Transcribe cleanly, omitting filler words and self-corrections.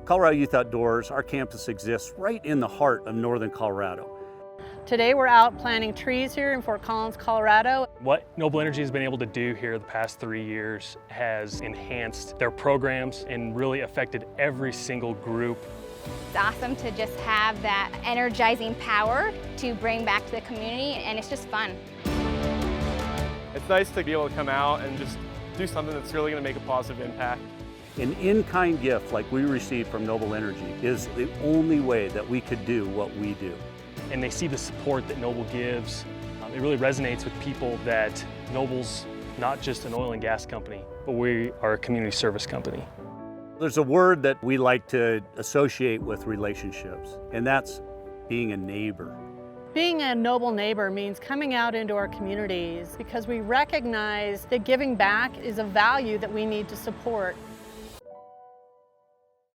Colorado Youth Outdoors, our campus exists right in the heart of northern Colorado. Today we're out planting trees here in Fort Collins, Colorado. What Noble Energy has been able to do here the past 3 years has enhanced their programs and really affected every single group. It's awesome to just have that energizing power to bring back to the community, and it's just fun. It's nice to be able to come out and just do something that's really going to make a positive impact. An in-kind gift like we received from Noble Energy is the only way that we could do what we do. And they see the support that Noble gives. It really resonates with people that Noble's not just an oil and gas company, but we are a community service company. There's a word that we like to associate with relationships, and that's being a neighbor. Being a noble neighbor means coming out into our communities because we recognize that giving back is a value that we need to support.